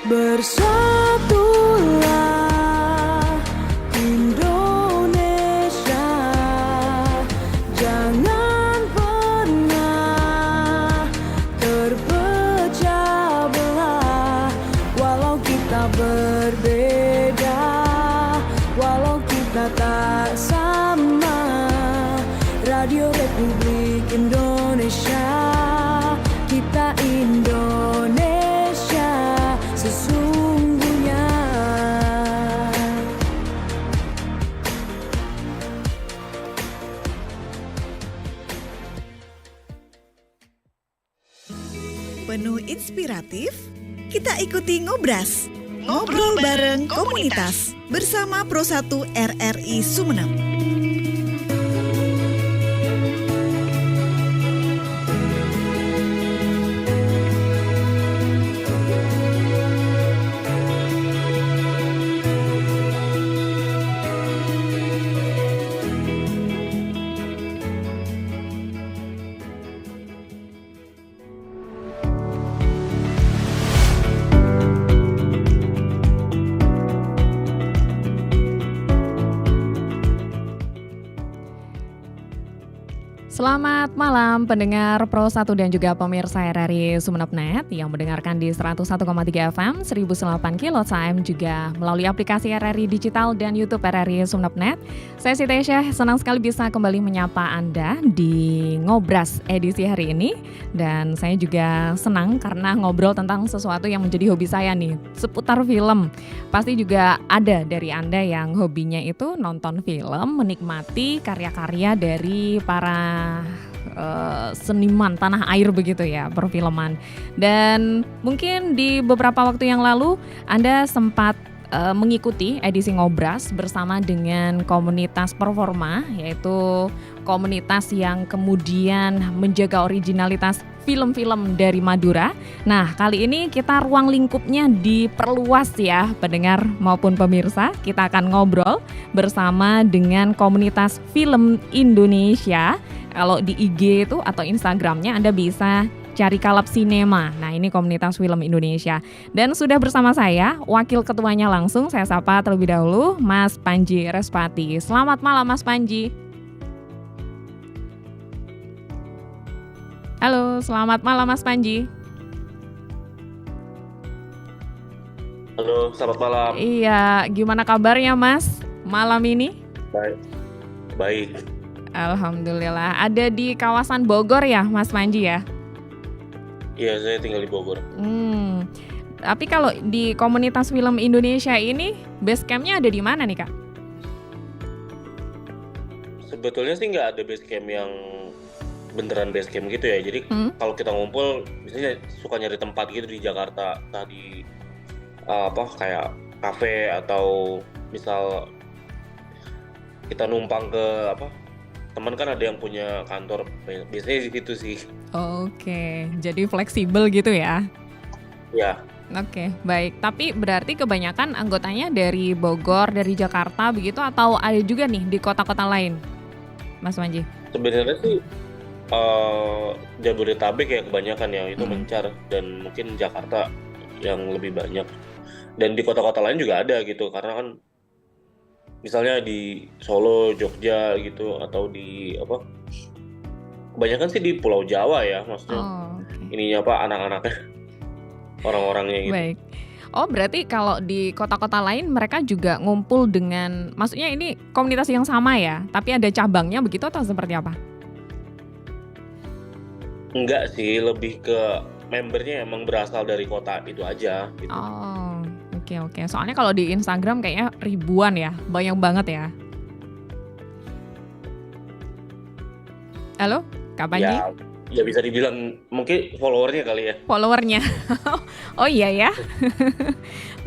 Bersatulah Indonesia, jangan pernah terpecah belah. Walau kita berbeda, walau kita tak sama, Radio Republik Indonesia, kita Indonesia sesungguhnya. Penuh inspiratif, kita ikuti Ngobras. Ngobrol bareng komunitas bersama Pro 1 RRI Sumeneb. Selamat malam pendengar Pro 1 dan juga pemirsa RRI Sumeneb.net yang mendengarkan di 101,3 FM, 1008 kHz AM, juga melalui aplikasi RRI Digital dan YouTube RRI Sumeneb.net. Saya Siti Aisyah, senang sekali bisa kembali menyapa Anda di Ngobras edisi hari ini. Dan saya juga senang karena ngobrol tentang sesuatu yang menjadi hobi saya nih, seputar film. Pasti juga ada dari Anda yang hobinya itu nonton film, menikmati karya-karya dari para seniman tanah air begitu ya, perfilman. Dan mungkin di beberapa waktu yang lalu Anda sempat mengikuti edisi Ngobras bersama dengan komunitas performa, yaitu komunitas yang kemudian menjaga originalitas film-film dari Madura. Nah, kali ini kita ruang lingkupnya diperluas ya, pendengar maupun pemirsa. Kita akan ngobrol bersama dengan komunitas film Indonesia. Kalau di IG itu atau Instagramnya Anda bisa cari Kalap Sinema. Nah, ini komunitas film Indonesia. Dan sudah bersama saya, wakil ketuanya langsung, saya sapa terlebih dahulu, Mas Panji Respati. Selamat malam Mas Panji. Halo, selamat malam Mas Panji. Halo, selamat malam. Iya, gimana kabarnya Mas malam ini? Baik. Alhamdulillah. Ada di kawasan Bogor ya Mas Panji ya? Iya, saya tinggal di Bogor. Tapi kalau di komunitas film Indonesia ini, base camp-nya ada di mana nih Kak? Sebetulnya sih nggak ada base camp yang beneran base camp gitu ya. Jadi kalau kita ngumpul, biasanya suka nyari tempat gitu di Jakarta, entah di kayak kafe atau misal kita numpang ke teman kan ada yang punya kantor, biasanya di situ sih. Oke, jadi fleksibel gitu ya? Ya. Oke, baik. Tapi berarti kebanyakan anggotanya dari Bogor, dari Jakarta begitu, atau ada juga nih di kota-kota lain, Mas Panji? Sebenarnya sih Jabodetabek ya kebanyakan yang itu mencar, dan mungkin Jakarta yang lebih banyak. Dan di kota-kota lain juga ada gitu, karena kan misalnya di Solo, Jogja gitu, atau di kebanyakan sih di Pulau Jawa ya, maksudnya. Ininya anak-anaknya, orang-orangnya gitu. Baik. Oh, berarti kalau di kota-kota lain mereka juga ngumpul dengan, maksudnya ini komunitas yang sama ya, tapi ada cabangnya begitu atau seperti apa? Enggak sih, lebih ke membernya emang berasal dari kota itu aja gitu. Oh, oke. Soalnya kalau di Instagram kayaknya ribuan ya, banyak banget ya. Halo, Kak Panji? Ya bisa dibilang mungkin followernya kali ya. Followernya. Oh iya ya.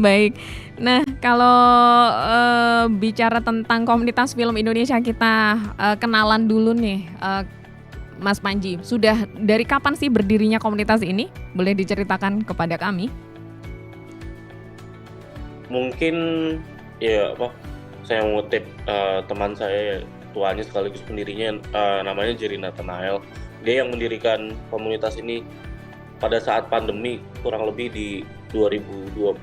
Baik. Nah, kalau bicara tentang komunitas film Indonesia, kita kenalan dulu nih, Mas Panji. Sudah dari kapan sih berdirinya komunitas ini? Boleh diceritakan kepada kami? Mungkin ya saya mengutip teman saya, tuanya sekaligus pendirinya, namanya Jerry Nathanael. Dia yang mendirikan komunitas ini pada saat pandemi kurang lebih di 2021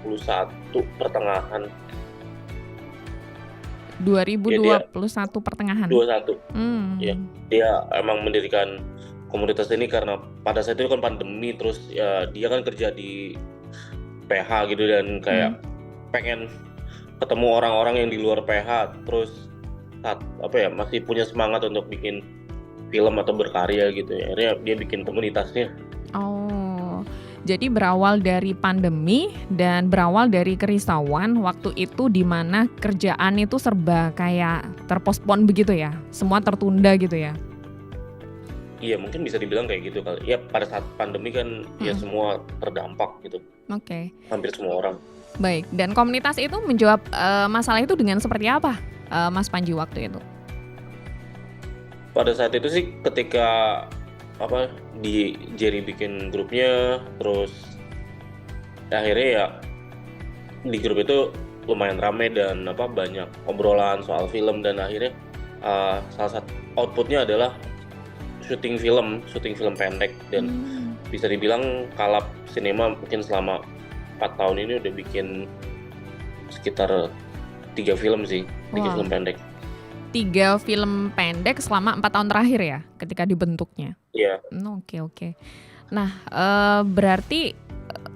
pertengahan. 2021 pertengahan. 21. Hmm. Dia emang mendirikan komunitas ini karena pada saat itu kan pandemi, terus ya dia kan kerja di PH gitu dan kayak pengen ketemu orang-orang yang di luar PH, terus masih punya semangat untuk bikin film atau berkarya gitu ya. Akhirnya dia bikin komunitasnya. Oh, jadi berawal dari pandemi dan berawal dari kerisauan waktu itu di mana kerjaan itu serba kayak terpospon begitu ya, semua tertunda gitu ya. Iya, mungkin bisa dibilang kayak gitu kali. Ya pada saat pandemi kan ya semua terdampak gitu. Oke. Hampir semua orang. Baik, dan komunitas itu menjawab masalah itu dengan seperti apa, Mas Panji waktu itu? Pada saat itu sih ketika di Jerry bikin grupnya, terus akhirnya ya di grup itu lumayan rame dan banyak obrolan soal film, dan akhirnya salah satu outputnya adalah syuting film pendek, dan bisa dibilang Kalap Cinema mungkin selama 4 tahun ini udah bikin sekitar 3 film sih, 3 film pendek. 3 film pendek selama 4 tahun terakhir ya, ketika dibentuknya? Iya. Oke. Nah, berarti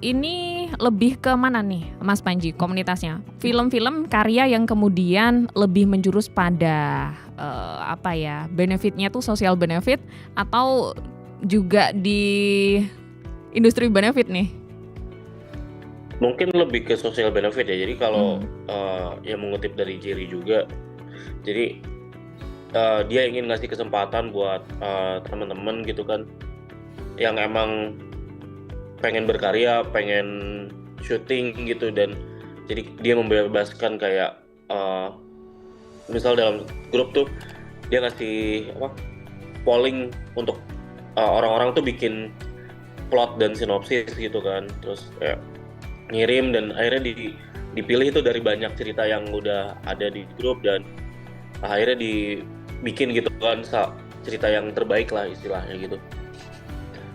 ini lebih ke mana nih, Mas Panji, komunitasnya? Film-film karya yang kemudian lebih menjurus pada benefitnya tuh social benefit atau juga di industri benefit nih? Mungkin lebih ke social benefit ya. Jadi kalau yang mengutip dari Jerry juga, jadi dia ingin ngasih kesempatan buat teman-teman gitu kan yang emang pengen berkarya, pengen syuting gitu, dan jadi dia membebaskan kayak misal dalam grup tuh dia ngasih polling untuk orang-orang tuh bikin plot dan sinopsis gitu kan, terus kayak ngirim, dan akhirnya dipilih itu dari banyak cerita yang udah ada di grup, dan akhirnya dibikin gitu kan cerita yang terbaik lah istilahnya gitu.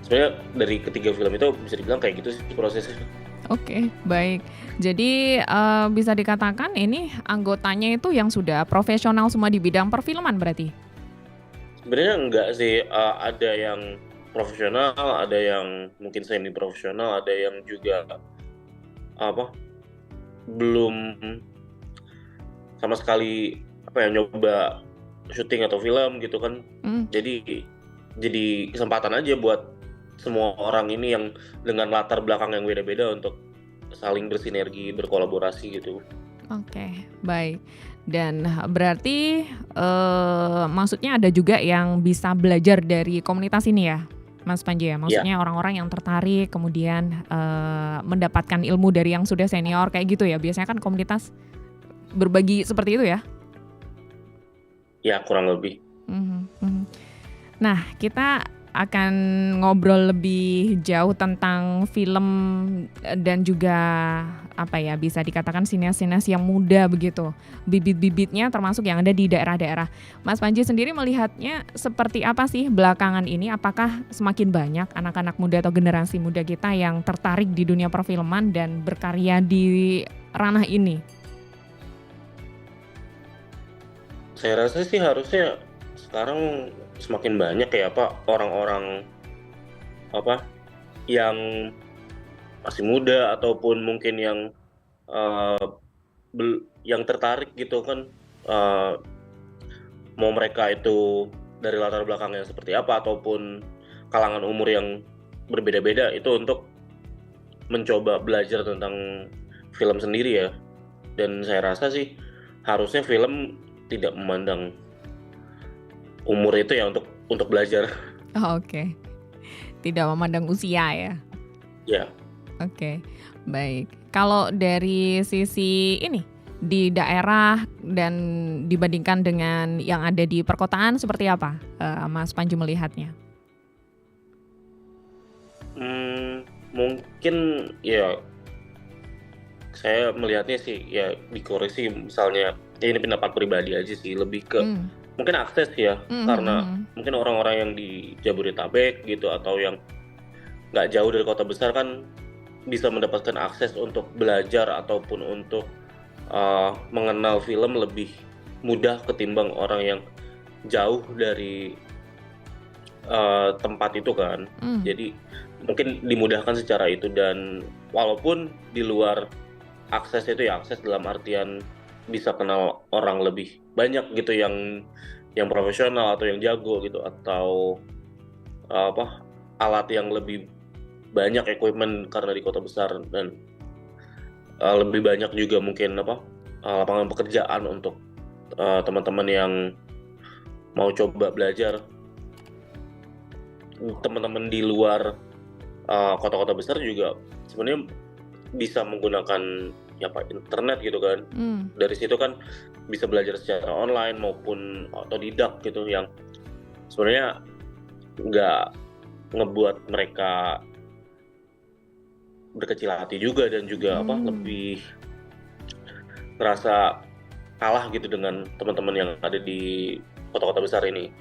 Sebenarnya dari ketiga film itu bisa dibilang kayak gitu sih prosesnya. Oke, baik. Jadi bisa dikatakan ini anggotanya itu yang sudah profesional semua di bidang perfilman berarti? Sebenarnya enggak sih, ada yang profesional, ada yang mungkin semi profesional, ada yang juga belum sama sekali nyoba syuting atau film gitu kan. Jadi kesempatan aja buat semua orang ini yang dengan latar belakang yang beda-beda untuk saling bersinergi, berkolaborasi gitu. Oke, baik. Dan berarti maksudnya ada juga yang bisa belajar dari komunitas ini ya, Mas Panji ya? Maksudnya orang-orang yang tertarik kemudian mendapatkan ilmu dari yang sudah senior kayak gitu ya? Biasanya kan komunitas berbagi seperti itu ya? Ya, kurang lebih. Nah, kita akan ngobrol lebih jauh tentang film dan juga bisa dikatakan sineas-sineas yang muda begitu. Bibit-bibitnya termasuk yang ada di daerah-daerah. Mas Panji sendiri melihatnya seperti apa sih belakangan ini? Apakah semakin banyak anak-anak muda atau generasi muda kita yang tertarik di dunia perfilman dan berkarya di ranah ini? Saya rasa sih harusnya sekarang semakin banyak ya orang-orang yang masih muda ataupun mungkin yang tertarik gitu kan, mau mereka itu dari latar belakang yang seperti apa ataupun kalangan umur yang berbeda-beda, itu untuk mencoba belajar tentang film sendiri ya. Dan saya rasa sih harusnya film tidak memandang umur itu ya untuk belajar. Oke. Tidak memandang usia ya? Ya. Oke, baik. Kalau dari sisi ini, di daerah dan dibandingkan dengan yang ada di perkotaan seperti apa Mas Panji melihatnya? Mungkin ya saya melihatnya sih ya dikoreksi, misalnya ini pendapat pribadi aja sih, lebih ke mungkin akses ya, karena mungkin orang-orang yang di Jabodetabek gitu atau yang nggak jauh dari kota besar kan bisa mendapatkan akses untuk belajar ataupun untuk mengenal film lebih mudah ketimbang orang yang jauh dari tempat itu kan. Jadi mungkin dimudahkan secara itu, dan walaupun di luar akses itu ya, akses dalam artian bisa kenal orang lebih banyak gitu yang profesional atau yang jago gitu, atau alat yang lebih banyak, equipment karena di kota besar, dan lebih banyak juga mungkin lapangan pekerjaan untuk teman-teman yang mau coba belajar. Teman-teman di luar kota-kota besar juga sebenarnya bisa menggunakan internet gitu kan. Dari situ kan bisa belajar secara online maupun otodidak gitu, yang sebenarnya nggak ngebuat mereka berkecil hati juga, dan juga lebih ngerasa kalah gitu dengan teman-teman yang ada di kota-kota besar ini.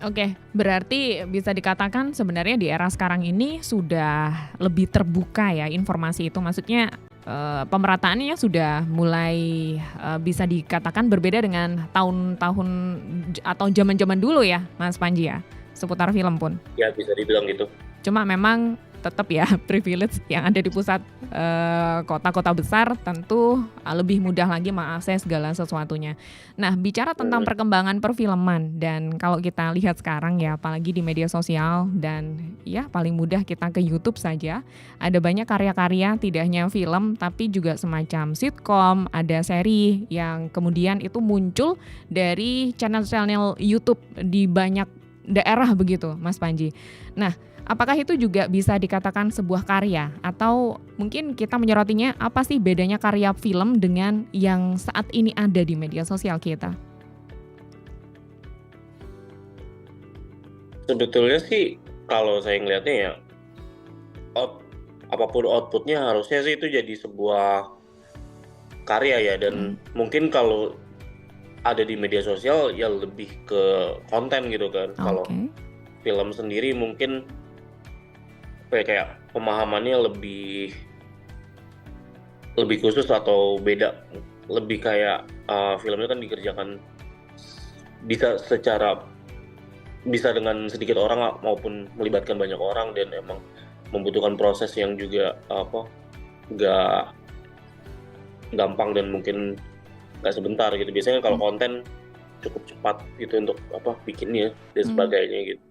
Oke, berarti bisa dikatakan sebenarnya di era sekarang ini sudah lebih terbuka ya informasi itu. Maksudnya pemerataannya sudah mulai bisa dikatakan berbeda dengan tahun-tahun atau zaman-zaman dulu ya, Mas Panji ya, seputar film pun. Ya, bisa dibilang gitu. Cuma memang tetap ya privilege yang ada di pusat kota-kota besar tentu lebih mudah lagi mengakses segala sesuatunya. Nah, bicara tentang perkembangan perfilman, dan kalau kita lihat sekarang ya, apalagi di media sosial, dan ya paling mudah kita ke YouTube saja, ada banyak karya-karya tidak hanya film tapi juga semacam sitkom, ada seri yang kemudian itu muncul dari channel-channel YouTube di banyak daerah begitu, Mas Panji. Nah, apakah itu juga bisa dikatakan sebuah karya? Atau mungkin kita menyerotinya, apa sih bedanya karya film dengan yang saat ini ada di media sosial kita? Sebetulnya sih kalau saya ngelihatnya ya, apapun outputnya harusnya sih itu jadi sebuah karya ya. Dan mungkin kalau ada di media sosial ya lebih ke konten gitu kan. Kalau film sendiri mungkin kayak pemahamannya lebih khusus atau beda, lebih kayak filmnya kan dikerjakan bisa dengan sedikit orang maupun melibatkan banyak orang, dan emang membutuhkan proses yang juga nggak gampang dan mungkin nggak sebentar gitu. Biasanya kalau konten cukup cepat gitu untuk bikinnya dan sebagainya gitu.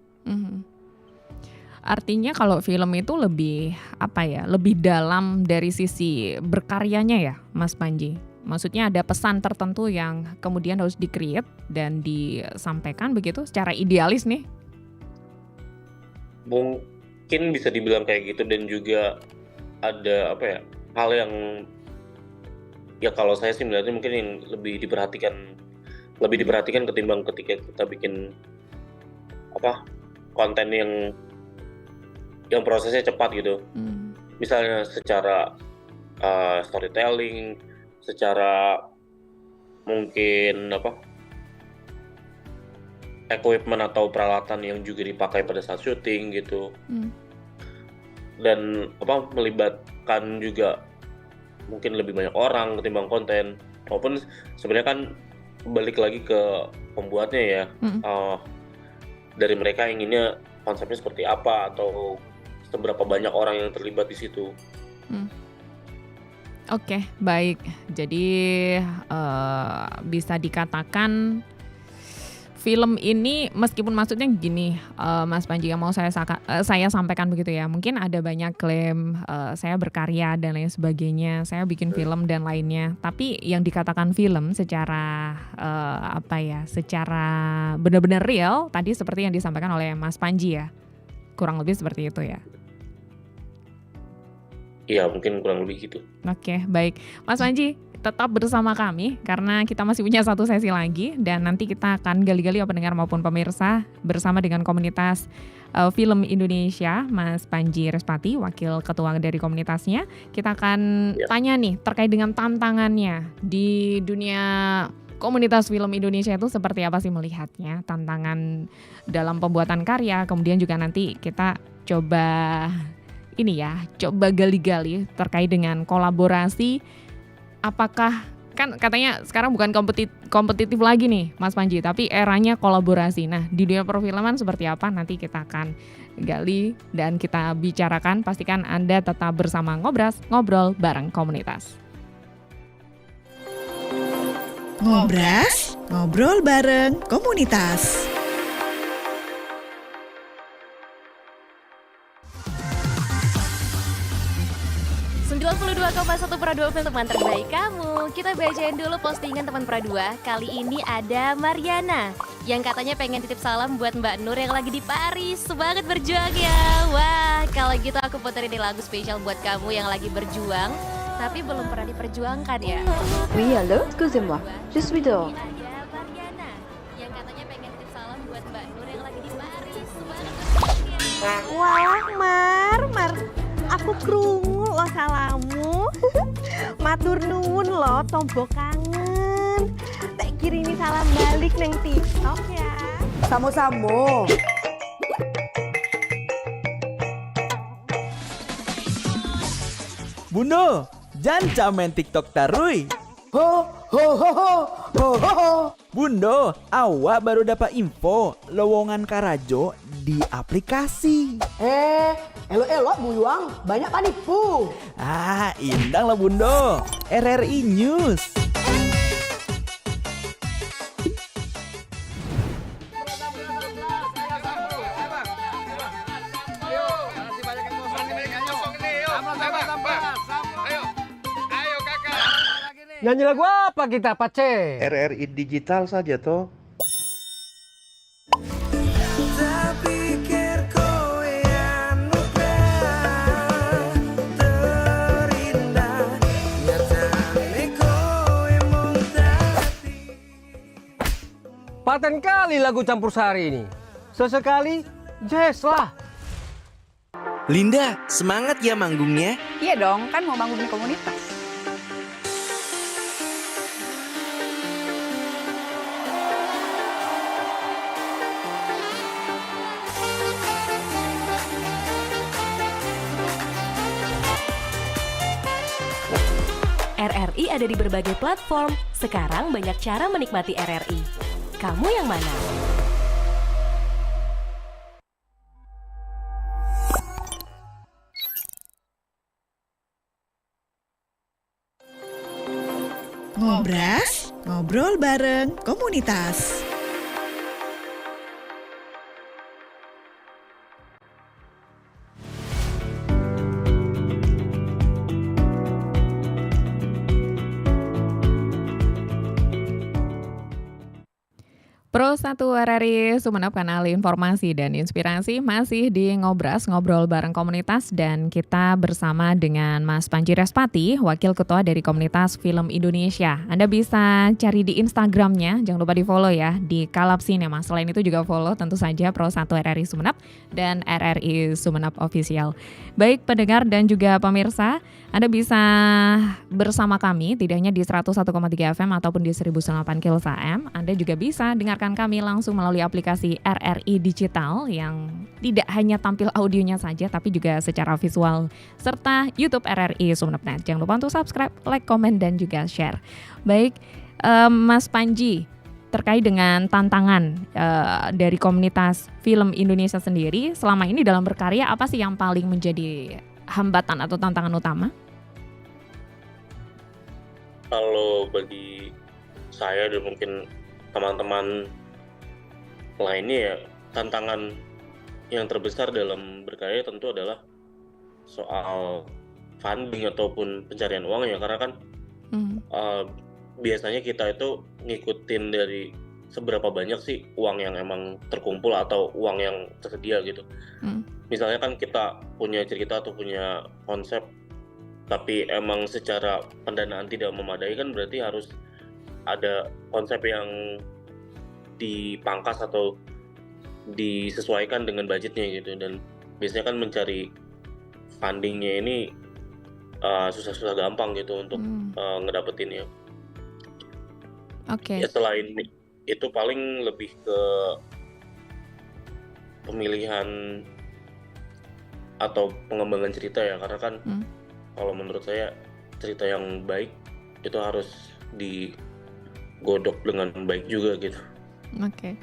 Artinya kalau film itu lebih lebih dalam dari sisi berkaryanya ya, Mas Panji. Maksudnya ada pesan tertentu yang kemudian harus di-create dan disampaikan begitu secara idealis nih. Mungkin bisa dibilang kayak gitu, dan juga ada hal yang ya kalau saya sih melihatnya mungkin yang lebih diperhatikan ketimbang ketika kita bikin konten yang prosesnya cepat gitu. Misalnya secara storytelling, secara mungkin equipment atau peralatan yang juga dipakai pada saat syuting gitu. Dan melibatkan juga mungkin lebih banyak orang ketimbang konten. Walaupun sebenarnya kan balik lagi ke pembuatnya ya. Dari mereka inginnya konsepnya seperti apa atau seberapa banyak orang yang terlibat di situ. Oke, baik. Jadi bisa dikatakan film ini, meskipun maksudnya gini, Mas Panji, yang mau saya sampaikan begitu ya. Mungkin ada banyak klaim saya berkarya dan lain sebagainya, saya bikin film dan lainnya. Tapi yang dikatakan film secara secara benar-benar real, tadi seperti yang disampaikan oleh Mas Panji ya. Kurang lebih seperti itu ya. Iya, mungkin kurang lebih gitu. Oke, baik. Mas Panji, tetap bersama kami karena kita masih punya satu sesi lagi, dan nanti kita akan gali-gali pendengar maupun pemirsa bersama dengan komunitas film Indonesia, Mas Panji Respati, wakil ketua dari komunitasnya. Kita akan tanya nih terkait dengan tantangannya di dunia komunitas film Indonesia itu seperti apa sih melihatnya, tantangan dalam pembuatan karya, kemudian juga nanti kita coba gali-gali terkait dengan kolaborasi. Apakah, kan katanya sekarang bukan kompetitif lagi nih Mas Panji, tapi eranya kolaborasi. Nah, di dunia perfilman seperti apa nanti kita akan gali dan kita bicarakan. Pastikan Anda tetap bersama Ngobras, ngobrol bareng komunitas. Ngobras, ngobrol bareng komunitas. Pradua untuk teman terbaik kamu. Kita bacain dulu postingan teman Pradua. Kali ini ada Mariana yang katanya pengen titip salam buat Mbak Nur yang lagi di Paris. Semangat berjuang ya. Wah, kalau gitu aku puterin nih lagu spesial buat kamu yang lagi berjuang tapi belum pernah diperjuangkan ya. Oui, allô, excusez-moi, je suis dehors. Ada Mariana yang katanya pengen titip salam buat Mbak Nur yang lagi di Paris. Semangat berjuang ya. Wah, Mar, aku krungu lo salamu. Matur nuwun lo, tombo kangen. Tak kirimi salam balik neng TikTok ya. Samo-samo. Bundo, jangan main TikTok tarui. Ho ho ho ho ho ho ho. Bundo, awak baru dapat info lowongan Karajo di aplikasi. Elok-elok buyuang, banyak panipu. Indang lah Bundo. RRI News. Nyanyi lagu apa kita, Pace? RRI Digital saja toh. Paten kali lagu campur sari ini. Sesekali, jazz lah. Linda, semangat ya manggungnya. Iya dong, kan mau bangun komunitas. RRI ada di berbagai platform. Sekarang banyak cara menikmati RRI. Kamu yang mana? Ngobras, ngobrol bareng komunitas. Pro 1 RRI Sumeneb, kanal informasi dan inspirasi, masih di Ngobras, ngobrol bareng komunitas, dan kita bersama dengan Mas Panji Respati, Wakil Ketua dari Komunitas Film Indonesia. Anda bisa cari di Instagramnya, jangan lupa di follow ya, di Kalab Cinema. Selain itu juga follow tentu saja Pro 1 RRI Sumeneb dan RRI Sumeneb Official. Baik pendengar dan juga pemirsa, Anda bisa bersama kami tidak hanya di 101,3 FM ataupun di 1008 kHz AM. Anda juga bisa dengarkan kami langsung melalui aplikasi RRI Digital yang tidak hanya tampil audionya saja tapi juga secara visual, serta YouTube RRI Sumeneb.net. Jangan lupa untuk subscribe, like, komen, dan juga share. Baik, Mas Panji, terkait dengan tantangan dari komunitas film Indonesia sendiri selama ini dalam berkarya, apa sih yang paling menjadi hambatan atau tantangan utama? Kalau bagi saya dan mungkin teman-teman lainnya, ya tantangan yang terbesar dalam berkarya tentu adalah soal funding ataupun pencarian uang ya, karena kan biasanya kita itu ngikutin dari seberapa banyak sih uang yang emang terkumpul atau uang yang tersedia gitu. Misalnya kan kita punya cerita atau punya konsep tapi emang secara pendanaan tidak memadai, kan berarti harus ada konsep yang dipangkas atau disesuaikan dengan budgetnya gitu. Dan biasanya kan mencari fundingnya ini susah-susah gampang gitu untuk ngedapetinnya. Oke. Ya selain itu paling lebih ke pemilihan atau pengembangan cerita ya, karena kan kalau menurut saya cerita yang baik itu harus digodok dengan baik juga gitu. Oke.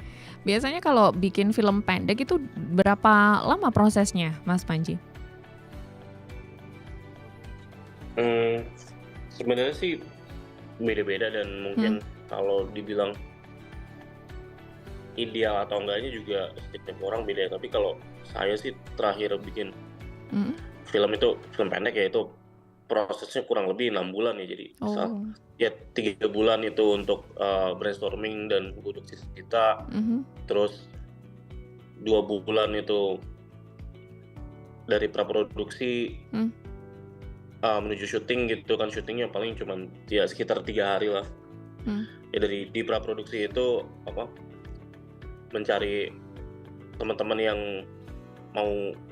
Biasanya kalau bikin film pendek itu berapa lama prosesnya, Mas Panji? Sebenarnya sih beda-beda dan mungkin kalau dibilang ideal atau enggaknya juga setiap orang beda ya. Tapi kalau saya sih terakhir bikin film pendek ya itu prosesnya kurang lebih 6 bulan ya. Jadi ya 3 bulan itu untuk brainstorming dan godok cerita, terus 2 bulan itu dari praproduksi menuju syuting gitu kan. Syutingnya paling cuman ya sekitar 3 hari lah. Ya dari di praproduksi itu mencari teman-teman yang mau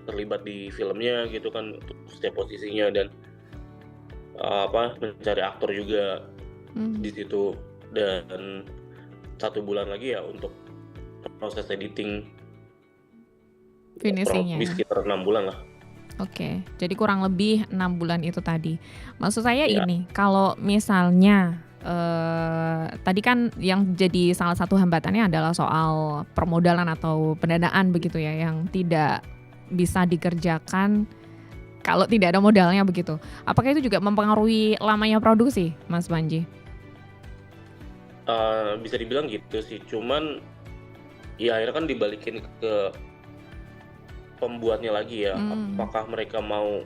terlibat di filmnya gitu kan, untuk setiap posisinya, dan mencari aktor juga di situ, dan 1 bulan lagi ya untuk proses editing, Finishingnya. sekitar 6 bulan lah. Oke, jadi kurang lebih 6 bulan itu tadi. Maksud saya ini, kalau misalnya tadi kan yang jadi salah satu hambatannya adalah soal permodalan atau pendanaan begitu ya, yang tidak bisa dikerjakan kalau tidak ada modalnya begitu. Apakah itu juga mempengaruhi lamanya produksi, Mas Panji? Bisa dibilang gitu sih, cuman ya akhirnya kan dibalikin ke pembuatnya lagi ya. Apakah mereka mau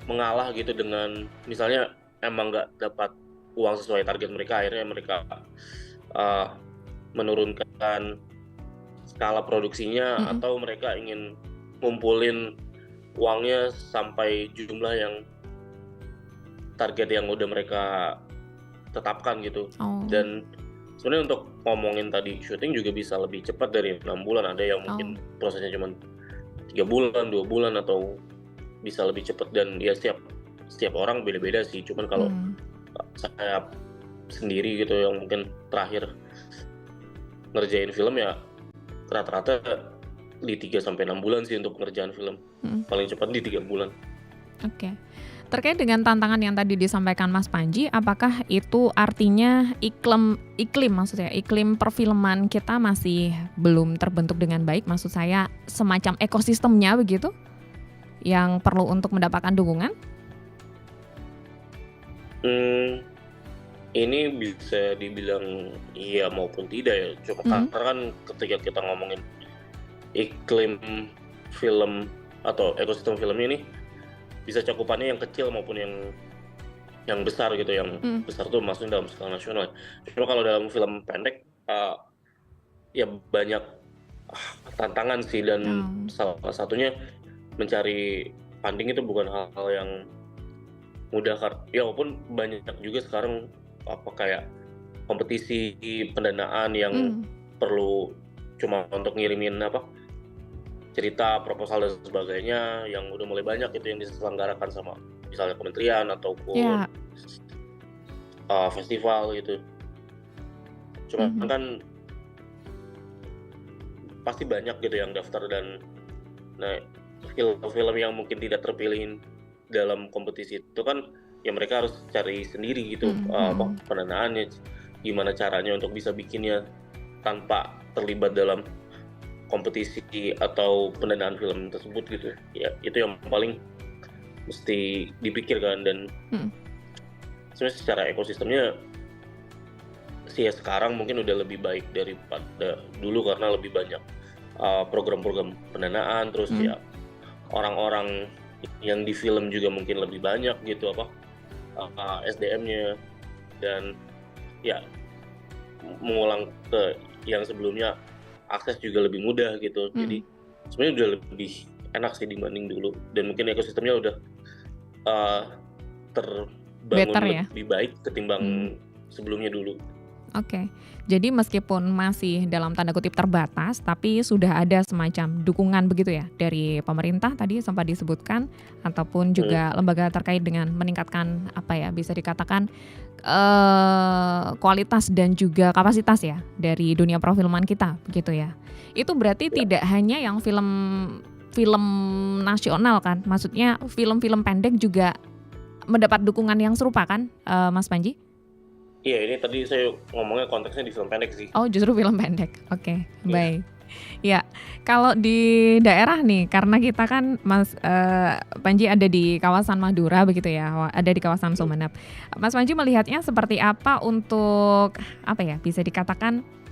mengalah gitu dengan misalnya emang nggak dapat uang sesuai target mereka, akhirnya mereka menurunkan skala produksinya, atau mereka ingin ngumpulin uangnya sampai jumlah yang target yang udah mereka tetapkan gitu. Dan sebenarnya untuk ngomongin tadi syuting juga bisa lebih cepat dari 6 bulan. Ada yang mungkin prosesnya cuma 3 bulan, 2 bulan, atau bisa lebih cepat. Dan ya setiap orang beda-beda sih. Cuman kalau saya sendiri gitu yang mungkin terakhir ngerjain film ya rata-rata di 3-6 bulan sih untuk ngerjain film. Paling cepat di 3 bulan. Oke. Terkait dengan tantangan yang tadi disampaikan Mas Panji, apakah itu artinya iklim perfilman kita masih belum terbentuk dengan baik? Maksud saya semacam ekosistemnya begitu yang perlu untuk mendapatkan dukungan? Ini bisa dibilang iya maupun tidak ya. Cuma karena kan ketika kita ngomongin iklim film atau ekosistem film ini bisa cakupannya yang kecil maupun yang besar gitu. Yang besar tuh maksudnya dalam skala nasional. Cuma kalau dalam film pendek ya banyak tantangan sih, dan salah satunya mencari funding itu bukan hal yang mudah. Ya walaupun banyak juga sekarang kayak kompetisi pendanaan yang perlu cuma untuk ngirimin cerita, proposal dan sebagainya, yang udah mulai banyak itu yang diselenggarakan sama misalnya kementerian ataupun festival gitu. Cuma kan pasti banyak gitu yang daftar, dan film-film yang mungkin tidak terpilih dalam kompetisi itu kan ya mereka harus cari sendiri gitu pendanaannya, gimana caranya untuk bisa bikinnya tanpa terlibat dalam kompetisi atau pendanaan film tersebut gitu. Ya itu yang paling mesti dipikirkan. Dan sebenarnya secara ekosistemnya sih ya sekarang mungkin udah lebih baik daripada dulu, karena lebih banyak program-program pendanaan, terus ya orang-orang yang di film juga mungkin lebih banyak gitu SDM-nya, dan ya mengulang ke yang sebelumnya akses juga lebih mudah gitu. Jadi sebenarnya udah lebih enak sih dibanding dulu, dan mungkin ekosistemnya udah terbangun better, ya? lebih baik ketimbang sebelumnya dulu. Oke, jadi meskipun masih dalam tanda kutip terbatas, tapi sudah ada semacam dukungan begitu ya dari pemerintah tadi sempat disebutkan, ataupun juga lembaga terkait dengan meningkatkan apa ya bisa dikatakan kualitas dan juga kapasitas ya dari dunia perfilman kita begitu ya. Itu berarti tidak hanya yang film nasional kan, maksudnya film-film pendek juga mendapat dukungan yang serupa kan, Mas Panji? Iya, ini tadi saya ngomongnya konteksnya di film pendek sih. Oh, justru film pendek. Oke, baik. Ya, kalau di daerah nih, karena kita kan Mas Panji ada di kawasan Madura begitu ya, ada di kawasan Sumeneb. Mas Panji melihatnya seperti apa untuk apa ya, bisa dikatakan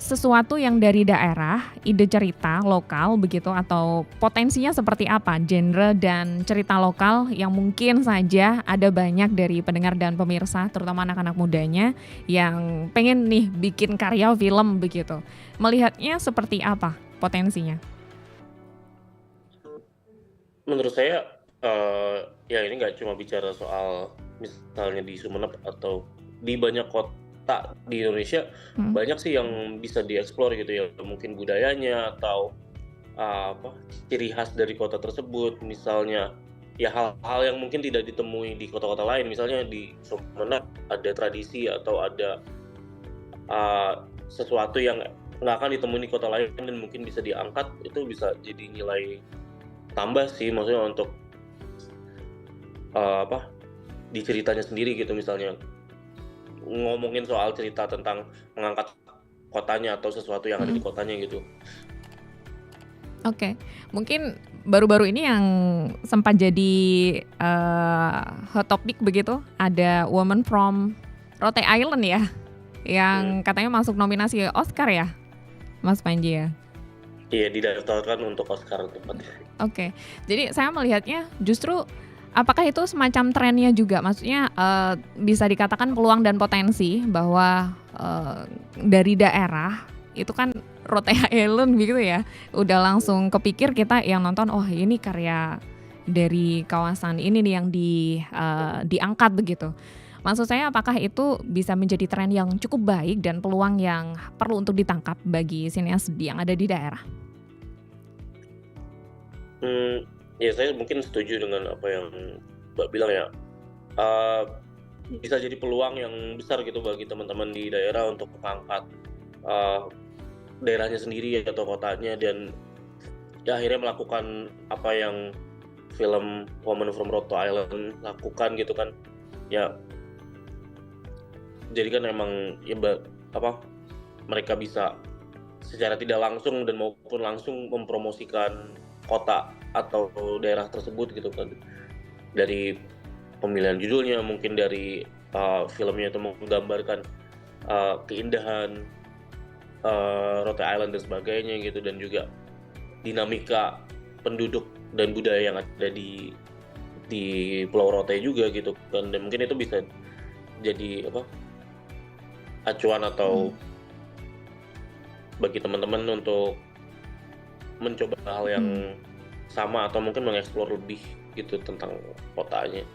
sesuatu yang dari daerah, ide cerita lokal begitu atau potensinya seperti apa, genre dan cerita lokal yang mungkin saja ada banyak dari pendengar dan pemirsa, terutama anak-anak mudanya yang pengen nih bikin karya film begitu. Melihatnya seperti apa potensinya? Menurut saya ya ini nggak cuma bicara soal misalnya di Sumeneb atau di banyak kota di Indonesia, banyak sih yang bisa dieksplor gitu ya, mungkin budayanya atau ciri khas dari kota tersebut, misalnya ya hal-hal yang mungkin tidak ditemui di kota-kota lain. Misalnya di Sumeneb ada tradisi atau ada sesuatu yang nggak akan ditemui di kota lain dan mungkin bisa diangkat, itu bisa jadi nilai tambah sih, maksudnya untuk di ceritanya sendiri gitu. Misalnya ngomongin soal cerita tentang mengangkat kotanya atau sesuatu yang ada di kotanya gitu. Oke, mungkin baru-baru ini yang sempat jadi hot topic begitu, ada Woman from Rote Island ya, yang katanya masuk nominasi Oscar ya, Mas Panji ya? Iya, didaftarkan untuk Oscar tempatnya. Oke, jadi saya melihatnya justru apakah itu semacam trennya juga? Maksudnya bisa dikatakan peluang dan potensi bahwa dari daerah itu kan Rote Island begitu ya, udah langsung kepikir kita yang nonton, oh ini karya dari kawasan ini nih yang diangkat begitu. Maksud saya apakah itu bisa menjadi tren yang cukup baik dan peluang yang perlu untuk ditangkap bagi sineas yang ada di daerah? Ya saya mungkin setuju dengan apa yang Mbak bilang ya, bisa jadi peluang yang besar gitu bagi teman-teman di daerah untuk mengangkat daerahnya sendiri atau kotanya, dan ya akhirnya melakukan apa yang film Woman from Rote Island lakukan gitu kan ya. Jadi kan emang ya mereka bisa secara tidak langsung dan maupun langsung mempromosikan kota atau daerah tersebut gitu kan, dari pemilihan judulnya, mungkin dari filmnya itu menggambarkan keindahan Rote Island dan sebagainya gitu, dan juga dinamika penduduk dan budaya yang ada di Pulau Rote juga gitu kan, dan mungkin itu bisa jadi acuan atau bagi teman-teman untuk mencoba hal yang sama atau mungkin mengeksplor lebih gitu tentang kotanya.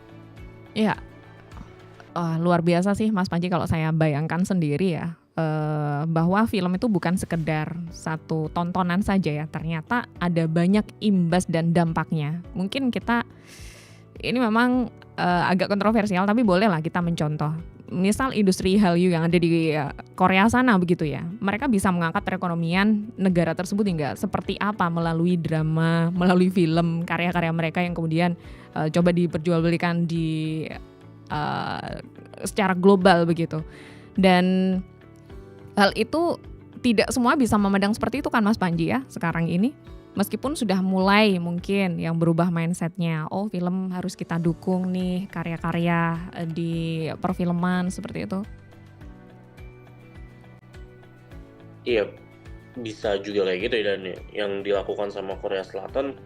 Iya, luar biasa sih Mas Panji kalau saya bayangkan sendiri ya, bahwa film itu bukan sekedar satu tontonan saja ya, ternyata ada banyak imbas dan dampaknya. Mungkin kita ini memang agak kontroversial, tapi bolehlah kita mencontoh. Misal industri Hallyu yang ada di Korea sana begitu ya, mereka bisa mengangkat perekonomian negara tersebut hingga seperti apa melalui drama, melalui film, karya-karya mereka yang kemudian coba diperjualbelikan di secara global begitu. Dan hal itu tidak semua bisa memandang seperti itu kan Mas Panji ya sekarang ini. Meskipun sudah mulai mungkin yang berubah mindsetnya, oh film harus kita dukung nih karya-karya di perfilman seperti itu. Iya, bisa juga kayak gitu ya, dan yang dilakukan sama Korea Selatan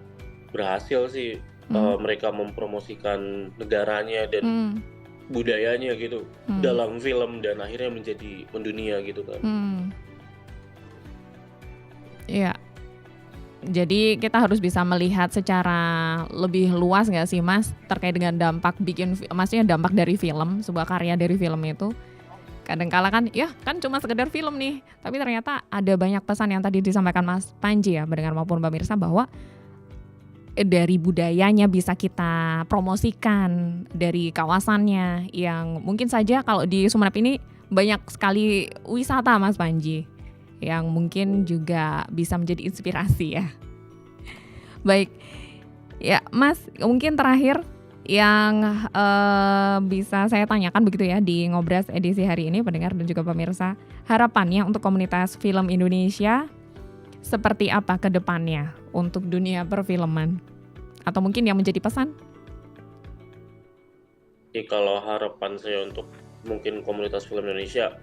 berhasil sih. Mereka mempromosikan negaranya dan budayanya gitu dalam film, dan akhirnya menjadi mendunia gitu kan. Iya. Jadi kita harus bisa melihat secara lebih luas nggak sih Mas terkait dengan dampak maksudnya dampak dari film, sebuah karya dari film itu Kadangkala kan ya kan cuma sekedar film nih, tapi ternyata ada banyak pesan yang tadi disampaikan Mas Panji ya, mendengar maupun pemirsa, bahwa dari budayanya bisa kita promosikan, dari kawasannya yang mungkin saja kalau di Sumeneb ini banyak sekali wisata Mas Panji yang mungkin juga bisa menjadi inspirasi ya. Baik ya Mas, mungkin terakhir yang bisa saya tanyakan begitu ya di Ngobras edisi hari ini, pendengar dan juga pemirsa, harapannya untuk komunitas film Indonesia seperti apa ke depannya untuk dunia perfilman, atau mungkin yang menjadi pesan? Kalau harapan saya untuk mungkin komunitas film Indonesia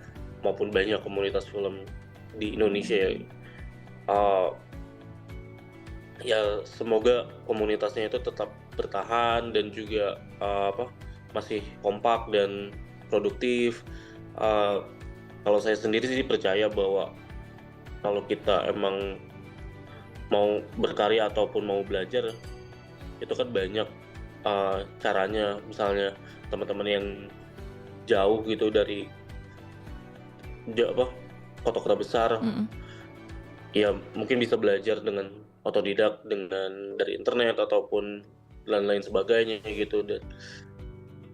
maupun banyak komunitas film di Indonesia ya semoga komunitasnya itu tetap bertahan dan juga masih kompak dan produktif. Kalau saya sendiri sih percaya bahwa kalau kita emang mau berkarya ataupun mau belajar, itu kan banyak caranya. Misalnya teman-teman yang jauh gitu dari kota-kota besar, ya mungkin bisa belajar dengan otodidak, dengan dari internet ataupun lain-lain sebagainya gitu.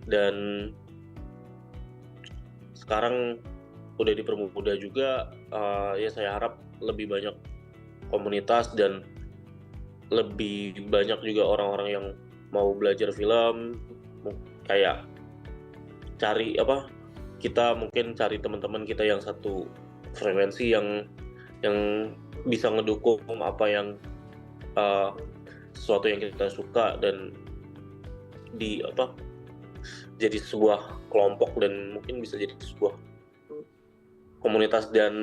Dan sekarang udah dipermudah juga, ya saya harap lebih banyak komunitas dan lebih banyak juga orang-orang yang mau belajar film, kayak kita mungkin cari teman-teman kita yang satu frekuensi, yang bisa ngedukung sesuatu yang kita suka, dan jadi sebuah kelompok dan mungkin bisa jadi sebuah komunitas dan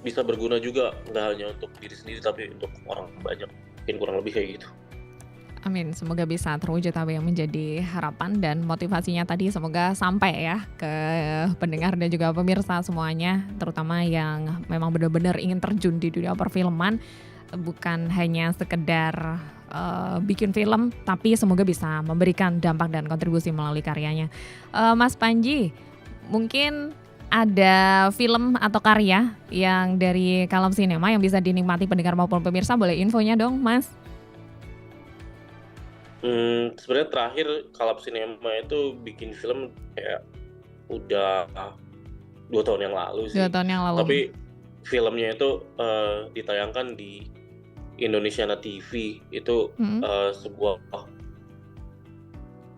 bisa berguna juga, nggak hanya untuk diri sendiri tapi untuk orang banyak, mungkin kurang lebih kayak gitu. Amin, semoga bisa terwujud apa yang menjadi harapan dan motivasinya tadi, semoga sampai ya ke pendengar dan juga pemirsa semuanya, terutama yang memang benar-benar ingin terjun di dunia perfilman, bukan hanya sekedar bikin film, tapi semoga bisa memberikan dampak dan kontribusi melalui karyanya. Mas Panji, mungkin ada film atau karya yang dari Kalem Cinema yang bisa dinikmati pendengar maupun pemirsa, boleh infonya dong Mas? Sebenarnya terakhir Kalem Cinema itu bikin film kayak udah 2 tahun yang lalu sih. 2 tahun yang lalu. Tapi filmnya itu ditayangkan di Indonesiana TV. Itu sebuah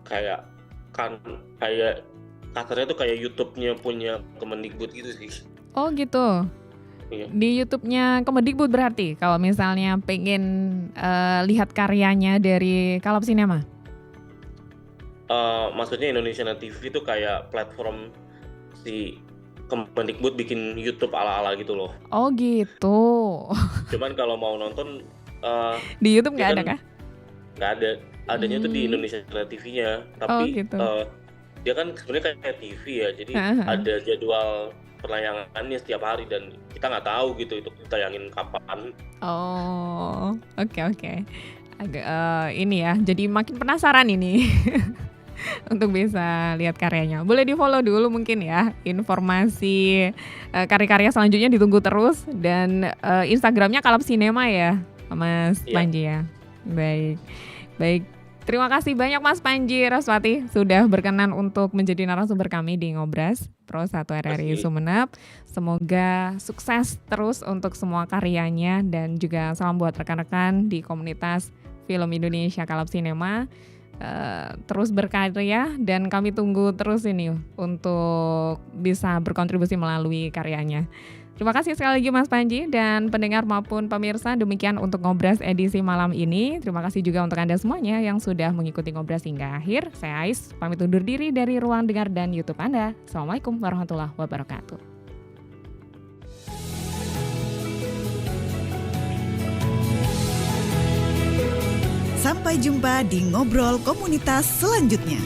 kayak kasarnya tuh kayak YouTube-nya punya Kemendikbud gitu sih. Oh gitu. Iya. Di YouTube-nya Kemendikbud berarti kalau misalnya pengen lihat karyanya dari Kalem Cinema. Maksudnya Indonesiana TV itu kayak platform si Kemendikbud bikin YouTube ala-ala gitu loh. Oh gitu. Cuman kalau mau nonton di YouTube nggak ada kah? Nggak ada. Adanya tuh di Indonesiana TV-nya. Tapi gitu. Dia kan sebenarnya kayak TV ya. Jadi ada jadwal penayangannya setiap hari dan kita nggak tahu gitu itu ditayangin kapan. Oh, oke. Agak ini ya, jadi makin penasaran ini untuk bisa lihat karyanya. Boleh di-follow dulu mungkin ya, informasi karya-karya selanjutnya ditunggu terus, dan Instagramnya Kalem Cinema ya, Mas Panji ya. Baik. Terima kasih banyak Mas Panji Raswati sudah berkenan untuk menjadi narasumber kami di Ngobras Pro 1 RRI Sumeneb. Semoga sukses terus untuk semua karyanya, dan juga salam buat rekan-rekan di komunitas film Indonesia Kalem Cinema. Terus berkarya, dan kami tunggu terus ini untuk bisa berkontribusi melalui karyanya. Terima kasih sekali lagi Mas Panji dan pendengar maupun pemirsa, demikian untuk Ngobras edisi malam ini. Terima kasih juga untuk Anda semuanya yang sudah mengikuti Ngobras hingga akhir. Saya Ais, pamit undur diri dari ruang dengar dan YouTube Anda. Assalamualaikum warahmatullahi wabarakatuh. Sampai jumpa di Ngobrol Komunitas selanjutnya.